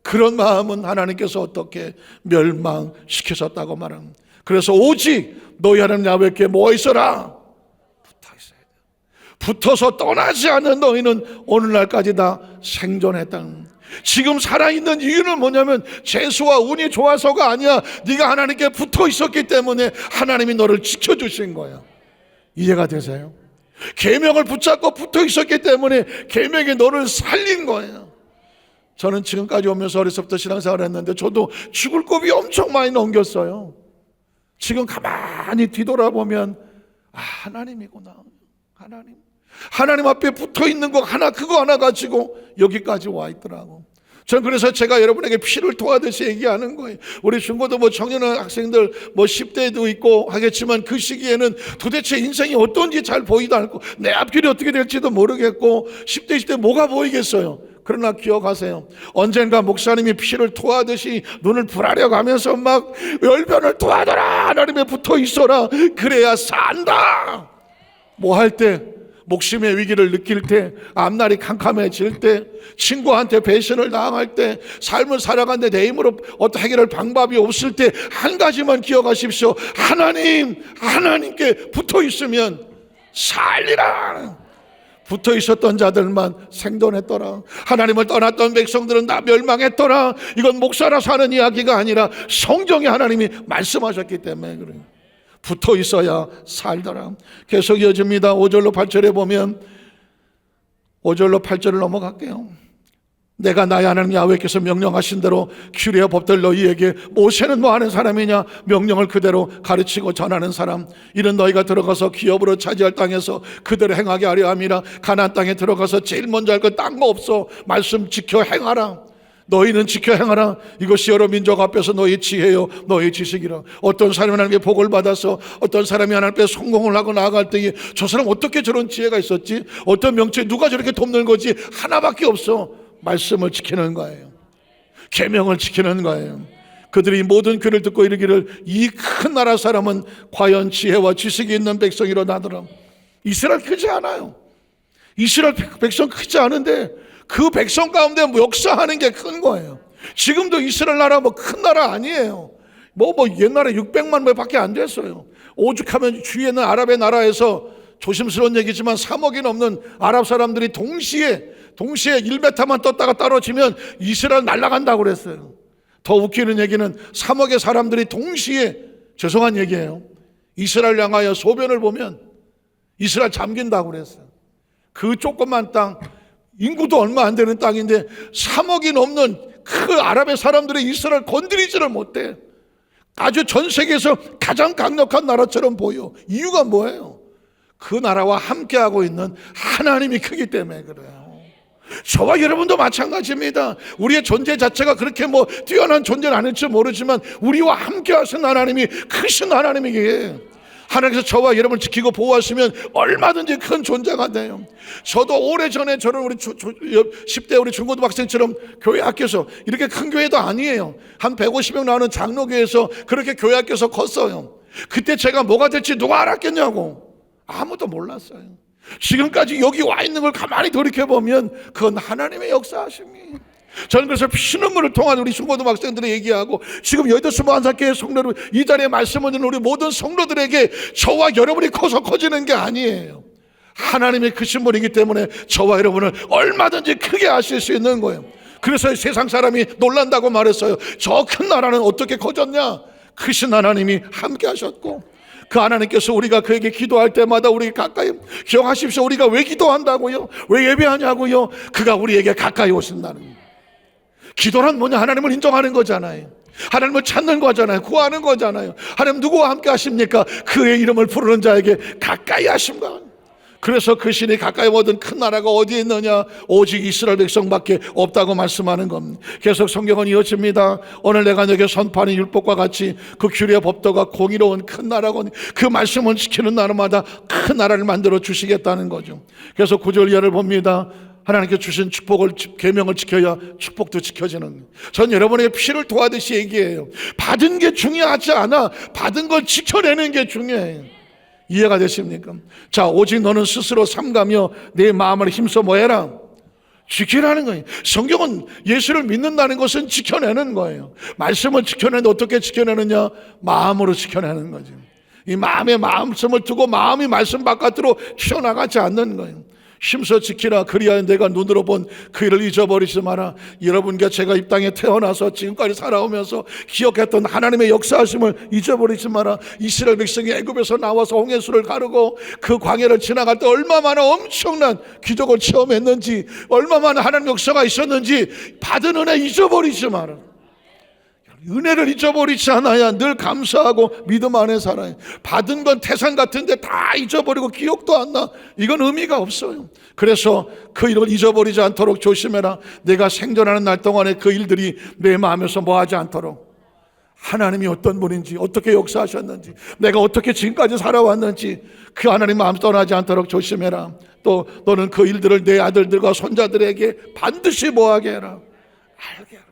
그런 마음은 하나님께서 어떻게 멸망시키셨다고 말합니다. 그래서 오직 너희 하나님 야훼께 뭐 있어라? 붙어서 떠나지 않는 너희는 오늘날까지 다 생존했다. 지금 살아있는 이유는 뭐냐면 재수와 운이 좋아서가 아니야. 네가 하나님께 붙어 있었기 때문에 하나님이 너를 지켜주신 거야. 이해가 되세요? 계명을 붙잡고 붙어 있었기 때문에 계명이 너를 살린 거예요. 저는 지금까지 오면서 어려서부터 신앙생활을 했는데 저도 죽을 고비 엄청 많이 넘겼어요. 지금 가만히 뒤돌아보면 하나님이구나. 하나님 앞에 붙어 있는 거 하나, 그거 하나 가지고 여기까지 와 있더라고. 전 그래서 제가 여러분에게 피를 토하듯이 얘기하는 거예요. 우리 중고도 청년 학생들 10대도 있고 하겠지만 그 시기에는 도대체 인생이 어떤지 잘 보이도 않고 내 앞길이 어떻게 될지도 모르겠고 10대, 20대 뭐가 보이겠어요. 그러나 기억하세요. 언젠가 목사님이 피를 토하듯이 눈을 부라려 가면서 막 열변을 토하더라. 하나님에 붙어 있어라. 그래야 산다. 뭐 할 때? 목숨의 위기를 느낄 때, 앞날이 캄캄해질 때, 친구한테 배신을 당할 때, 삶을 살아가는데 내 힘으로 어떤 해결할 방법이 없을 때 한 가지만 기억하십시오. 하나님께 붙어 있으면 살리라. 붙어 있었던 자들만 생존했더라. 하나님을 떠났던 백성들은 다 멸망했더라. 이건 목사라서 하는 이야기가 아니라 성경에 하나님이 말씀하셨기 때문에 그래요. 붙어 있어야 살더라. 계속 이어집니다. 5절로 8절에 보면, 5절로 8절을 넘어갈게요. 내가 나의 하나님 야훼께서 명령하신 대로 규례와 법들 너희에게, 모세는 뭐 하는 사람이냐? 명령을 그대로 가르치고 전하는 사람. 이는 너희가 들어가서 기업으로 차지할 땅에서 그대로 행하게 하려 함이라. 가나안 땅에 들어가서 제일 먼저 할 것 딴 거 없어. 말씀 지켜 행하라. 너희는 지켜 행하라. 이것이 여러 민족 앞에서 너희 지혜요 너희 지식이라. 어떤 사람이 하나님의 복을 받아서 어떤 사람이 하나님 앞에 성공을 하고 나아갈 때에 저 사람 어떻게 저런 지혜가 있었지? 어떤 명체 누가 저렇게 돕는 거지? 하나밖에 없어. 말씀을 지키는 거예요. 계명을 지키는 거예요. 그들이 모든 귀를 듣고 이르기를 이 큰 나라 사람은 과연 지혜와 지식이 있는 백성이로 나더라. 이스라엘 크지 않아요. 이스라엘 백성 크지 않은데 그 백성 가운데 역사하는 게 큰 거예요. 지금도 이스라엘 나라 큰 나라 아니에요. 옛날에 600만 밖에 안 됐어요. 오죽하면 주위에 있는 아랍의 나라에서 조심스러운 얘기지만 3억이 넘는 아랍 사람들이 동시에 1m만 떴다가 떨어지면 이스라엘 날아간다고 그랬어요. 더 웃기는 얘기는 3억의 사람들이 동시에, 죄송한 얘기예요, 이스라엘 향하여 소변을 보면 이스라엘 잠긴다고 그랬어요. 그 조그만 땅, 인구도 얼마 안 되는 땅인데 3억이 넘는 그 아랍의 사람들이 이스라엘 건드리지를 못해. 아주 전 세계에서 가장 강력한 나라처럼 보여. 이유가 뭐예요? 그 나라와 함께하고 있는 하나님이 크기 때문에 그래요. 저와 여러분도 마찬가지입니다. 우리의 존재 자체가 그렇게 뛰어난 존재는 아닐지 모르지만 우리와 함께 하신 하나님이 크신 하나님이기에 하나님께서 저와 여러분을 지키고 보호하시면 얼마든지 큰 존재가 돼요. 저도 오래전에 저는 우리 10대 우리 중고등학생처럼 교회 학교에서 이렇게 큰 교회도 아니에요. 한 150명 나오는 장로교회에서 그렇게 교회 학교에서 컸어요. 그때 제가 뭐가 될지 누가 알았겠냐고. 아무도 몰랐어요. 지금까지 여기 와 있는 걸 가만히 돌이켜보면 그건 하나님의 역사하심이. 저는 그래서 피눈물을 통한 우리 중고등학생들에 얘기하고 지금 여의도 스무한사교회 성도들, 이 자리에 말씀을 듣는 우리 모든 성도들에게 저와 여러분이 커서 커지는 게 아니에요. 하나님의 크신 분이기 때문에 저와 여러분을 얼마든지 크게 하실 수 있는 거예요. 그래서 세상 사람이 놀란다고 말했어요. 저 큰 나라는 어떻게 커졌냐? 크신 하나님이 함께 하셨고 그 하나님께서 우리가 그에게 기도할 때마다 우리 가까이, 기억하십시오. 우리가 왜 기도한다고요? 왜 예배하냐고요? 그가 우리에게 가까이 오신다는 거예요. 기도란 뭐냐? 하나님을 인정하는 거잖아요. 하나님을 찾는 거잖아요. 구하는 거잖아요. 하나님 누구와 함께 하십니까? 그의 이름을 부르는 자에게 가까이 하심과. 그래서 그 신이 가까이 오던 큰 나라가 어디에 있느냐? 오직 이스라엘 백성밖에 없다고 말씀하는 겁니다. 계속 성경은 이어집니다. 오늘 내가 너에게 선포하는 율법과 같이 그 규례 법도가 공의로운 큰 나라고, 그 말씀을 지키는 날마다 큰 나라를 만들어 주시겠다는 거죠. 그래서 9절 이하를 봅니다. 하나님께 주신 축복을, 계명을 지켜야 축복도 지켜지는. 전 여러분에게 피를 토하듯이 얘기해요. 받은 게 중요하지 않아. 받은 걸 지켜내는 게 중요해요. 이해가 되십니까? 자, 오직 너는 스스로 삼가며 내 마음을 힘써 뭐해라? 지키라는 거예요. 성경은 예수를 믿는다는 것은 지켜내는 거예요. 말씀을 지켜내는데 어떻게 지켜내느냐? 마음으로 지켜내는 거죠. 이 마음에 말씀을 두고 마음이 말씀 바깥으로 튀어나가지 않는 거예요. 힘써 지키라. 그리하여 내가 눈으로 본 그 일을 잊어버리지 마라. 여러분과 제가 이 땅에 태어나서 지금까지 살아오면서 기억했던 하나님의 역사하심을 잊어버리지 마라. 이스라엘 백성이 애굽에서 나와서 홍해수를 가르고 그 광야를 지나갈 때 얼마나 엄청난 기적을 체험했는지, 얼마나 하나님 역사가 있었는지 받은 은혜 잊어버리지 마라. 은혜를 잊어버리지 않아야 늘 감사하고 믿음 안에 살아요. 받은 건 태산 같은데 다 잊어버리고 기억도 안 나. 이건 의미가 없어요. 그래서 그 일을 잊어버리지 않도록 조심해라. 내가 생존하는 날 동안에 그 일들이 내 마음에서 뭐하지 않도록, 하나님이 어떤 분인지, 어떻게 역사하셨는지, 내가 어떻게 지금까지 살아왔는지 그 하나님 마음 떠나지 않도록 조심해라. 또 너는 그 일들을 내 아들들과 손자들에게 반드시 뭐하게 해라. 알게 해라.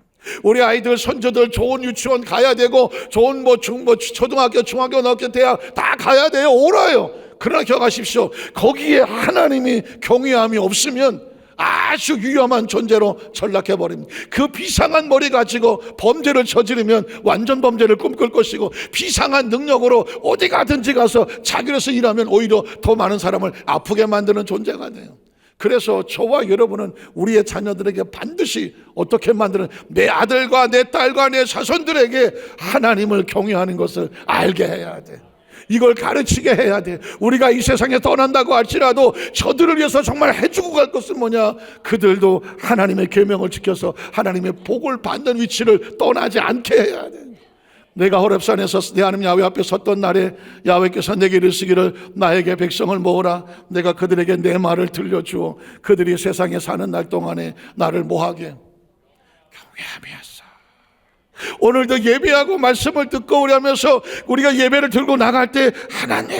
우리 아이들, 손주들 좋은 유치원 가야 되고 좋은 초등학교, 중학교, 고등학교, 대학 다 가야 돼요. 옳아요. 그러나 기억하십시오. 거기에 하나님이 경외함이 없으면 아주 위험한 존재로 전락해 버립니다. 그 비상한 머리 가지고 범죄를 저지르면 완전 범죄를 꿈꿀 것이고, 비상한 능력으로 어디 가든지 가서 자기로서 일하면 오히려 더 많은 사람을 아프게 만드는 존재가 돼요. 그래서 저와 여러분은 우리의 자녀들에게 반드시 어떻게 만드는, 내 아들과 내 딸과 내 자손들에게 하나님을 경외하는 것을 알게 해야 돼. 이걸 가르치게 해야 돼. 우리가 이 세상에 떠난다고 할지라도 저들을 위해서 정말 해주고 갈 것은 뭐냐? 그들도 하나님의 계명을 지켜서 하나님의 복을 받는 위치를 떠나지 않게 해야 돼. 내가 호렙산에서 내 하나님 야훼 앞에 섰던 날에 야훼께서 내게 이르시기를 나에게 백성을 모으라. 내가 그들에게 내 말을 들려주어 그들이 세상에 사는 날 동안에 나를 뭐하게? 경외함이었어. 오늘도 예배하고 말씀을 듣고 오려면서 우리가 예배를 들고 나갈 때 하나님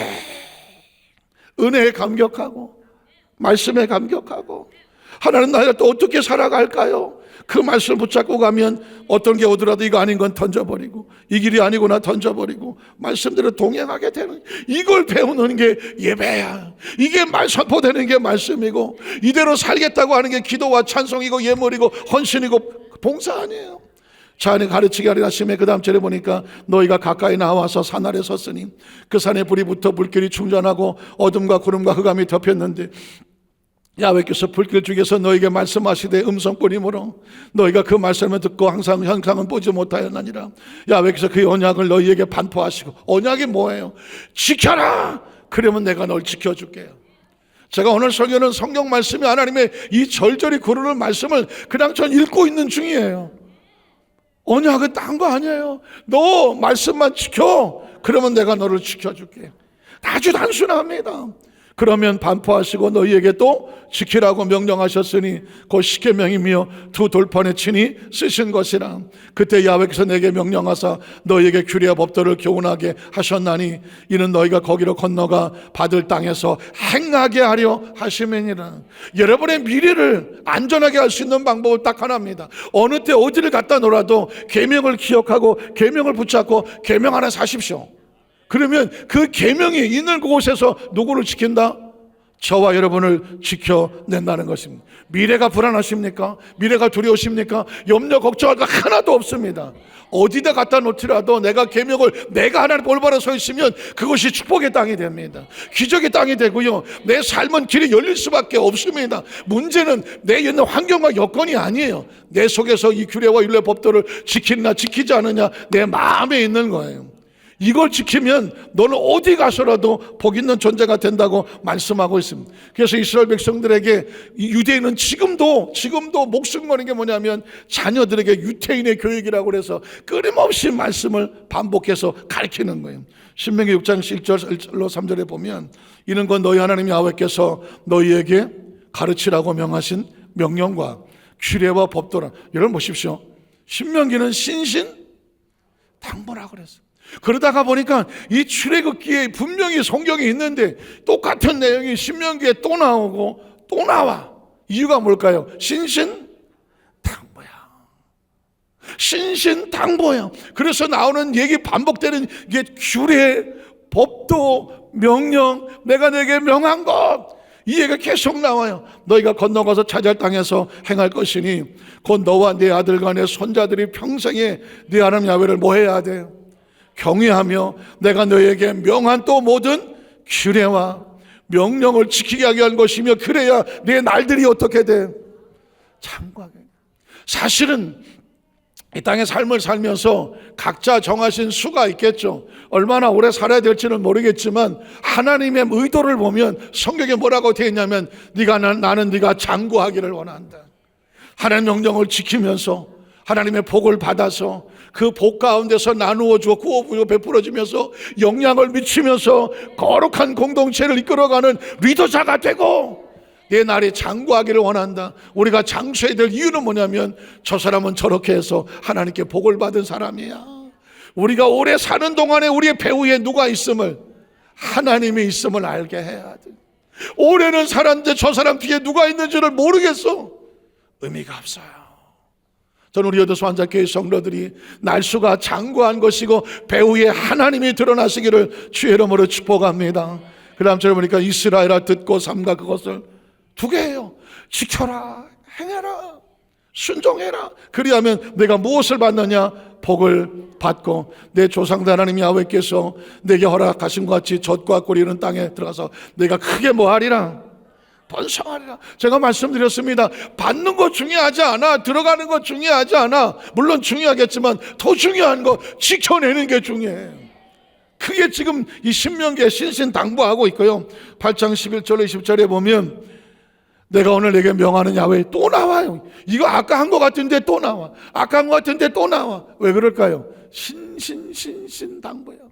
은혜에 감격하고 말씀에 감격하고 하나님 나를 또 어떻게 살아갈까요? 그 말씀 붙잡고 가면 어떤 게 오더라도 이거 아닌 건 던져버리고 이 길이 아니구나 던져버리고 말씀대로 동행하게 되는, 이걸 배우는 게 예배야. 이게 선포되는 게 말씀이고 이대로 살겠다고 하는 게 기도와 찬송이고 예물이고 헌신이고 봉사 아니에요. 자네 가르치게 하리라 하시매 그 다음 절에 보니까 너희가 가까이 나와서 산 아래 섰으니 그 산에 불이 붙어 불길이 충전하고 어둠과 구름과 흑암이 덮였는데 야훼께서 불길 중에서 너에게 말씀하시되 음성뿐이므로 너희가 그 말씀을 듣고 항상 형상은 보지 못하였나니라. 야훼께서 그 언약을 너희에게 반포하시고, 언약이 뭐예요? 지켜라. 그러면 내가 널 지켜줄게요. 제가 오늘 설교는 성경 말씀이 하나님의 이 절절히 구르는 말씀을 그냥 전 읽고 있는 중이에요. 언약은 딴 거 아니에요. 너 말씀만 지켜. 그러면 내가 너를 지켜줄게. 아주 단순합니다. 그러면 반포하시고 너희에게 또 지키라고 명령하셨으니 곧 십계명이며 두 돌판에 친히 쓰신 것이라. 그때 야훼께서 내게 명령하사 너희에게 규례와 법도를 교훈하게 하셨나니 이는 너희가 거기로 건너가 받을 땅에서 행하게 하려 하심이니라. 여러분의 미래를 안전하게 할 수 있는 방법은 딱 하나입니다. 어느 때 어디를 갔다 놀아도 계명을 기억하고 계명을 붙잡고 계명 하나 사십시오. 그러면 그 계명이 있는 그곳에서 누구를 지킨다? 저와 여러분을 지켜낸다는 것입니다. 미래가 불안하십니까? 미래가 두려우십니까? 염려 걱정할 거 하나도 없습니다. 어디다 갖다 놓더라도 내가 계명을, 내가 하나님 올바로 서 있으면 그것이 축복의 땅이 됩니다. 기적의 땅이 되고요, 내 삶은 길이 열릴 수밖에 없습니다. 문제는 내 있는 환경과 여건이 아니에요. 내 속에서 이 규례와 율례 법도를 지키느냐 지키지 않느냐 내 마음에 있는 거예요. 이걸 지키면 너는 어디 가서라도 복 있는 존재가 된다고 말씀하고 있습니다. 그래서 이스라엘 백성들에게 유대인은 지금도 목숨 거는 게 뭐냐면 자녀들에게 유태인의 교육이라고 해서 끊임없이 말씀을 반복해서 가르치는 거예요. 신명기 6장 1절로 3절에 보면 이는 건 너희 하나님 야훼께서 너희에게 가르치라고 명하신 명령과 규례와 법도라. 여러분 보십시오. 신명기는 신신당부라고 그랬어요. 그러다가 보니까 이 출애굽기에 분명히 성경이 있는데 똑같은 내용이 신명기에 또 나오고 또 나와. 이유가 뭘까요? 신신당부야. 신신당부야. 그래서 나오는 얘기, 반복되는 게 규례, 법도, 명령, 내가 내게 명한 것, 이 얘기가 계속 나와요. 너희가 건너가서 차지할 땅에서 행할 것이니 곧 너와 네 아들과 네 손자들이 평생에 네 하나님 야훼를 뭐 해야 돼? 경외하며 내가 너에게 명한 또 모든 규례와 명령을 지키게 하게 한 것이며 그래야 내 날들이 어떻게 돼? 장구하게. 사실은 이 땅의 삶을 살면서 각자 정하신 수가 있겠죠. 얼마나 오래 살아야 될지는 모르겠지만 하나님의 의도를 보면 성경에 뭐라고 되어 있냐면 나는 네가 장구하기를 원한다. 하나님의 명령을 지키면서 하나님의 복을 받아서 그 복 가운데서 나누어 주어 구워 부여 베풀어 주면서 영향을 미치면서 거룩한 공동체를 이끌어가는 리더자가 되고 내 날이 장구하기를 원한다. 우리가 장수해야 될 이유는 뭐냐면 저 사람은 저렇게 해서 하나님께 복을 받은 사람이야. 우리가 오래 사는 동안에 우리의 배후에 누가 있음을, 하나님이 있음을 알게 해야 돼. 올해는 살았는데 저 사람 뒤에 누가 있는지를 모르겠어. 의미가 없어요. 저는 우리 여도수 환자교회 성도들이 날수가 장구한 것이고 배후에 하나님이 드러나시기를 주의 이름으로 축복합니다. 그 다음 절에 보니까 이스라엘아 듣고 삼가 그것을 두 개예요. 지켜라, 행해라, 순종해라. 그리하면 내가 무엇을 받느냐? 복을 받고 내 조상들 하나님 야훼께서 내게 허락하신 것 같이 젖과 꿀이 흐르는 땅에 들어가서 내가 크게 뭐하리라? 번성하리라. 제가 말씀드렸습니다. 받는 거 중요하지 않아. 들어가는 거 중요하지 않아. 물론 중요하겠지만 더 중요한 거 지켜내는 게 중요해요. 그게 지금 이 신명기에 신신당부하고 있고요. 8장 11절 20절에 보면 내가 오늘 내게 명하는 야훼 또 나와요. 이거 아까 한 것 같은데 또 나와. 아까 한 것 같은데 또 나와. 왜 그럴까요? 신신당부예요.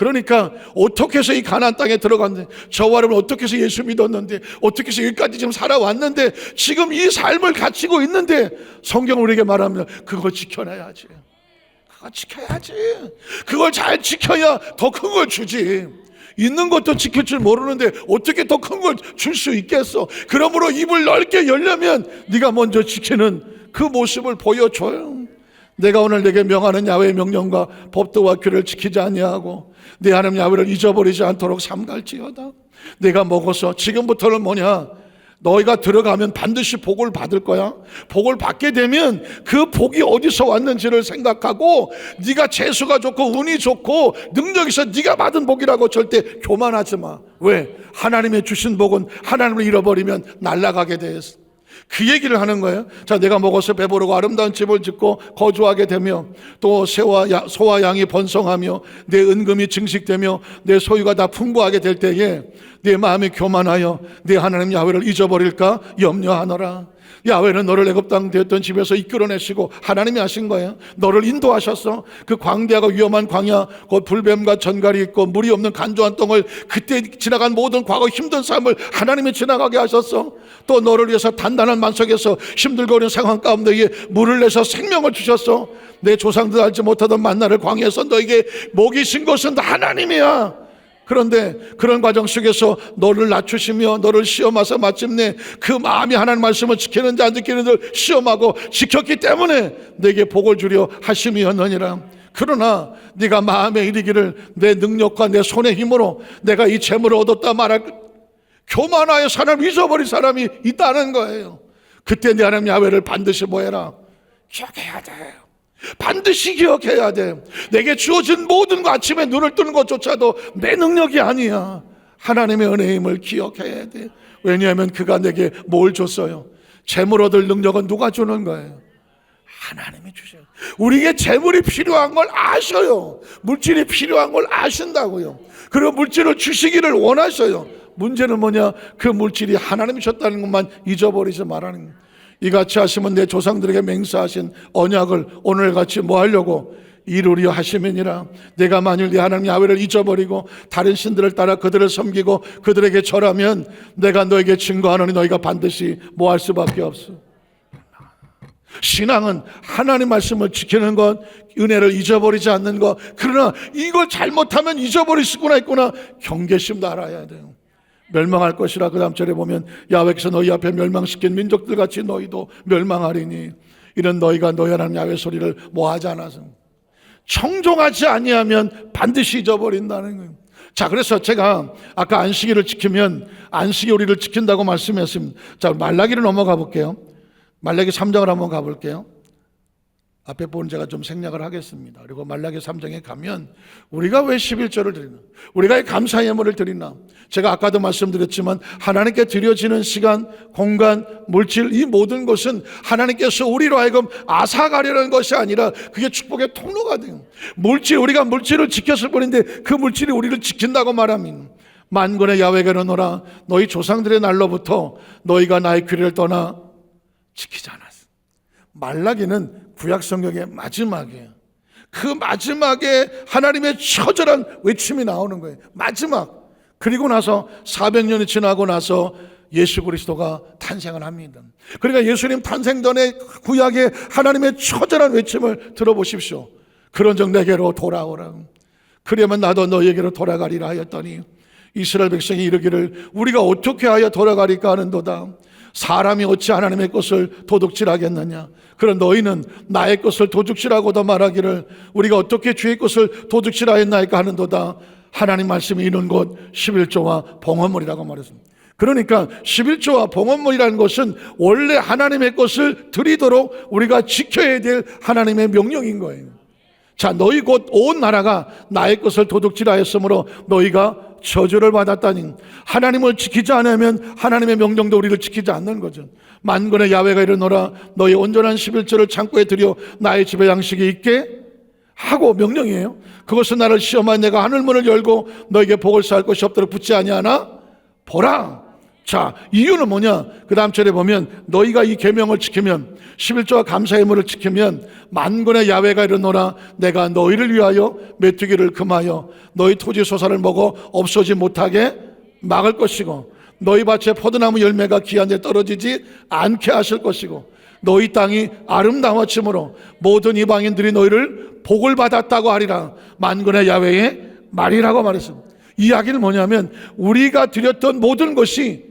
그러니까 어떻게 해서 이 가나안 땅에 들어갔는데, 저와 여러분 어떻게 해서 예수 믿었는데, 어떻게 해서 여기까지 지금 살아왔는데, 지금 이 삶을 가지고 있는데, 성경은 우리에게 말합니다. 그걸 지켜내야지. 그걸 지켜야지. 그걸 잘 지켜야 더 큰 걸 주지. 있는 것도 지킬 줄 모르는데 어떻게 더 큰 걸 줄 수 있겠어. 그러므로 입을 넓게 열려면 네가 먼저 지키는 그 모습을 보여줘요. 내가 오늘 내게 명하는 야훼의 명령과 법도와 규례를 지키지 아니하고 내 하나님 야훼를 잊어버리지 않도록 삼갈지어다. 내가 먹어서 지금부터는 뭐냐, 너희가 들어가면 반드시 복을 받을 거야. 복을 받게 되면 그 복이 어디서 왔는지를 생각하고 네가 재수가 좋고 운이 좋고 능력이 있어 네가 받은 복이라고 절대 교만하지 마. 왜? 하나님의 주신 복은 하나님을 잃어버리면 날아가게 돼 있어. 그 얘기를 하는 거예요. 자, 내가 먹어서 배부르고 아름다운 집을 짓고 거주하게 되며 또 소와 양이 번성하며 내 은금이 증식되며 내 소유가 다 풍부하게 될 때에 내 마음이 교만하여 내 하나님 야훼를 잊어버릴까 염려하노라. 야훼는 너를 애굽 땅 되었던 집에서 이끌어내시고 하나님이 하신 거예요. 너를 인도하셨어. 그 광대하고 위험한 광야, 곧 불뱀과 전갈이 있고 물이 없는 간조한 똥을, 그때 지나간 모든 과거 힘든 삶을 하나님이 지나가게 하셨어. 또 너를 위해서 단단한 만석에서 힘들고 어려운 상황 가운데에 물을 내서 생명을 주셨어. 내 조상들 알지 못하던 만나를 광야에서 너에게 먹이신 것은 하나님이야. 그런데 그런 과정 속에서 너를 낮추시며 너를 시험하사 마침내 그 마음이 하나님 말씀을 지키는지 안 지키는지를 시험하고 지켰기 때문에 내게 복을 주려 하심이었느니라. 그러나 네가 마음에 이르기를 내 능력과 내 손의 힘으로 내가 이 재물을 얻었다 말할, 교만하여 사람을 잊어버린 사람이 있다는 거예요. 그때 내 하나님 야훼를 반드시 뭐해라? 기억해야 돼. 반드시 기억해야 돼. 내게 주어진 모든 거, 아침에 눈을 뜨는 것조차도 내 능력이 아니야. 하나님의 은혜의 힘을 기억해야 돼. 왜냐하면 그가 내게 뭘 줬어요? 재물 얻을 능력은 누가 주는 거예요? 하나님이 주셔요. 우리에게 재물이 필요한 걸 아셔요. 물질이 필요한 걸 아신다고요. 그리고 물질을 주시기를 원하셔요. 문제는 뭐냐? 그 물질이 하나님이 줬다는 것만 잊어버리지 말라는 거예요. 이같이 하시면 내 조상들에게 맹세하신 언약을 오늘같이 뭐 하려고? 이루려 하심이니라. 내가 만일 네 하나님 야훼를 잊어버리고 다른 신들을 따라 그들을 섬기고 그들에게 절하면 내가 너에게 증거하노니 너희가 반드시 뭐 할 수밖에 없어. 신앙은 하나님 말씀을 지키는 것, 은혜를 잊어버리지 않는 것. 그러나 이걸 잘못하면 잊어버릴 수구나 있구나, 경계심도 알아야 돼요. 멸망할 것이라. 그 다음 절에 보면 야훼께서 너희 앞에 멸망시킨 민족들 같이 너희도 멸망하리니 이런 너희가 너희 하나님 야훼 소리를 뭐하지 않아서 청종하지 아니하면 반드시 잊어버린다는 거예요. 자, 그래서 제가 아까 안식일을 지키면 안식이 우리를 지킨다고 말씀했습니다. 자, 말라기로 넘어가 볼게요. 말라기 3장을 한번 가볼게요. 앞에 부분 제가 좀 생략을 하겠습니다. 그리고 말라기 3장에 가면 우리가 왜 11조를 드리나, 우리가 왜 감사의 예물을 드리나, 제가 아까도 말씀드렸지만 하나님께 드려지는 시간, 공간, 물질, 이 모든 것은 하나님께서 우리로 하여금 앗아가려는 것이 아니라 그게 축복의 통로가 돼요. 물질, 우리가 물질을 지켰을 뿐인데 그 물질이 우리를 지킨다고 말하면, 만군의 야훼에게 이르노라. 너희 조상들의 날로부터 너희가 나의 규례를 떠나 지키지 않았어. 말라기는 구약 성경의 마지막이에요. 그 마지막에 하나님의 처절한 외침이 나오는 거예요. 마지막. 그리고 나서 400년이 지나고 나서 예수 그리스도가 탄생을 합니다. 그러니까 예수님 탄생 전에 구약의 하나님의 처절한 외침을 들어보십시오. 그런즉 내게로 돌아오라. 그러면 나도 너에게로 돌아가리라 하였더니 이스라엘 백성이 이르기를 우리가 어떻게 하여 돌아가리까 하는도다. 사람이 어찌 하나님의 것을 도둑질하겠느냐. 그런 너희는 나의 것을 도둑질하고도 말하기를 우리가 어떻게 주의 것을 도둑질하였나이까 하는도다. 하나님 말씀이 이룬 것 11조와 봉헌물이라고 말했습니다. 그러니까 11조와 봉헌물이라는 것은 원래 하나님의 것을 드리도록 우리가 지켜야 될 하나님의 명령인 거예요. 자, 너희 곧 온 나라가 나의 것을 도둑질하였으므로 너희가 저주를 받았다니. 하나님을 지키지 않으면 하나님의 명령도 우리를 지키지 않는 거죠. 만군의 야훼가 이르노라. 너희 온전한 11조를 창고에 들여 나의 집에 양식이 있게 하고, 명령이에요. 그것은 나를 시험한 내가 하늘문을 열고 너에게 복을 쌓을 것이 없도록 붙지 아니하나 보라. 자, 이유는 뭐냐? 그 다음 절에 보면 너희가 이 계명을 지키면 11조와 감사의 예물을 지키면 만군의 야훼가 이르노라 내가 너희를 위하여 메뚜기를 금하여 너희 토지 소산을 먹어 없어지 못하게 막을 것이고 너희 밭에 포도나무 열매가 기한 데 떨어지지 않게 하실 것이고 너희 땅이 아름다워짐으로 모든 이방인들이 너희를 복을 받았다고 하리라. 만군의 야훼의 말이라고 말했습니다. 이 이야기는 뭐냐면 우리가 드렸던 모든 것이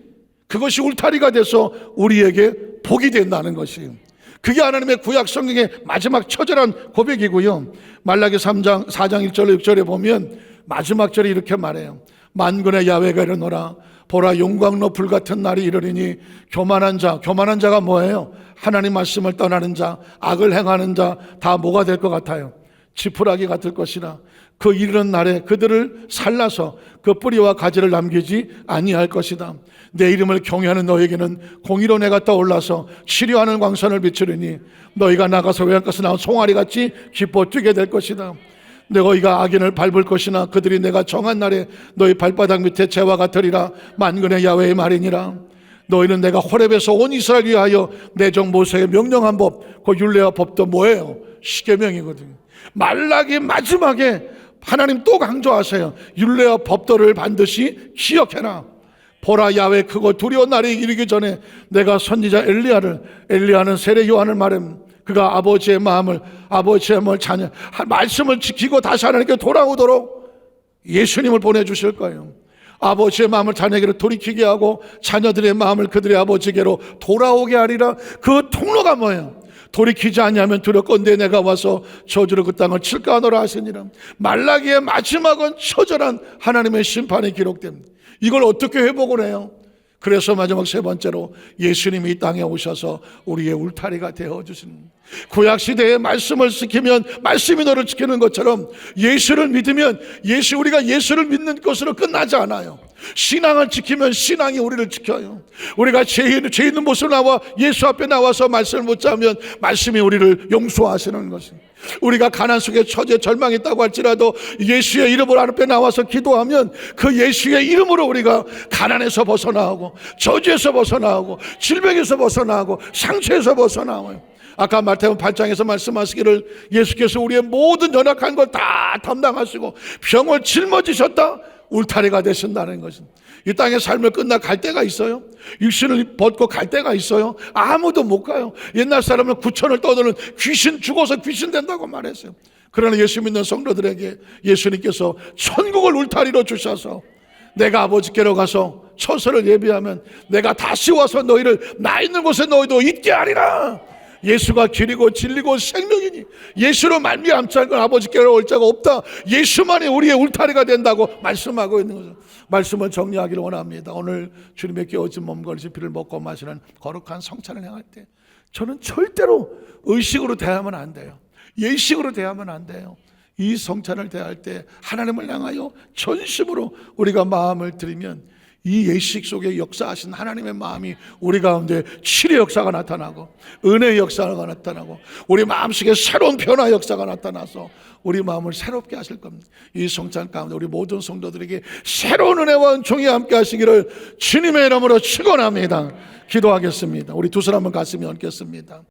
그것이 울타리가 돼서 우리에게 복이 된다는 것이에요. 그게 하나님의 구약 성경의 마지막 처절한 고백이고요. 말라기 3장 4장 1절 6절에 보면 마지막 절에 이렇게 말해요. 만군의 야훼가 이르노라 보라 용광로 불같은 날이 이르리니 교만한 자가 뭐예요? 하나님 말씀을 떠나는 자, 악을 행하는 자 다 뭐가 될 것 같아요? 지푸라기 같을 것이라. 그 이르는 날에 그들을 살라서 그 뿌리와 가지를 남기지 아니할 것이다. 내 이름을 경외하는 너에게는 공의로 내가 떠올라서 치료하는 광선을 비추리니 너희가 나가서 외양가서 나온 송아리같이 기뻐 뛰게 될 것이다. 너희가 악인을 밟을 것이나 그들이 내가 정한 날에 너희 발바닥 밑에 재와 같으리라. 만군의 야훼의 말이니라. 너희는 내가 호렙에서 온 이스라엘 위하여 내 종 모세에게 명령한 법, 그 율례와 법도 뭐예요? 십계명이거든요. 말라기 마지막에 하나님 또 강조하세요. 율례와 법도를 반드시 기억해라. 보라 야훼 크고 두려운 날이 이르기 전에 내가 선지자 엘리야는 세례 요한을 말함. 그가 아버지의 마음을 자녀 말씀을 지키고 다시 하나님께 돌아오도록 예수님을 보내주실 거예요. 아버지의 마음을 자녀에게로 돌이키게 하고 자녀들의 마음을 그들의 아버지에게로 돌아오게 하리라. 그 통로가 뭐예요? 돌이키지 아니하면 두렵건대 내가 와서 저주로 그 땅을 칠까 하노라 하시니라. 말라기의 마지막은 처절한 하나님의 심판이 기록됩니다. 이걸 어떻게 회복을 해요? 그래서 마지막 세 번째로 예수님이 이 땅에 오셔서 우리의 울타리가 되어주신 구약시대의 말씀을 지키면 말씀이 너를 지키는 것처럼 예수를 믿으면 우리가 예수를 믿는 것으로 끝나지 않아요. 신앙을 지키면 신앙이 우리를 지켜요. 우리가 죄 있는 모습으로 나와 예수 앞에 나와서 말씀을 묻자면 말씀이 우리를 용서하시는 것입니다. 우리가 가난 속에 처지에 절망이 있다고 할지라도 예수의 이름으로 앞에 나와서 기도하면 그 예수의 이름으로 우리가 가난에서 벗어나고 저주에서 벗어나고 질병에서 벗어나고 상처에서 벗어나와요. 아까 마태복음 8장에서 말씀하시기를 예수께서 우리의 모든 연약한 걸 다 담당하시고 병을 짊어지셨다 울타리가 되신다는 것입니다. 이 땅의 삶을 끝나 갈 때가 있어요. 육신을 벗고 갈 때가 있어요. 아무도 못 가요. 옛날 사람은 구천을 떠드는 귀신 죽어서 귀신 된다고 말했어요. 그러나 예수 믿는 성도들에게 예수님께서 천국을 울타리로 주셔서 내가 아버지께로 가서 처소를 예비하면 내가 다시 와서 너희를 나 있는 곳에 너희도 있게 하리라. 예수가 길이고 진리고 생명이니 예수로 말미암지 않고 아버지께로 올 자가 없다. 예수만이 우리의 울타리가 된다고 말씀하고 있는 거죠. 말씀을 정리하기를 원합니다. 오늘 주님의 깨어진 몸과 피를 먹고 마시는 거룩한 성찬을 행할 때 저는 절대로 의식으로 대하면 안 돼요. 예식으로 대하면 안 돼요. 이 성찬을 대할 때 하나님을 향하여 전심으로 우리가 마음을 드리면 이 예식 속에 역사하신 하나님의 마음이 우리 가운데 치료의 역사가 나타나고 은혜의 역사가 나타나고 우리 마음속에 새로운 변화 역사가 나타나서 우리 마음을 새롭게 하실 겁니다. 이 성찬 가운데 우리 모든 성도들에게 새로운 은혜와 은총이 함께 하시기를 주님의 이름으로 축원합니다. 기도하겠습니다. 우리 두 사람은 가슴에 얹겠습니다.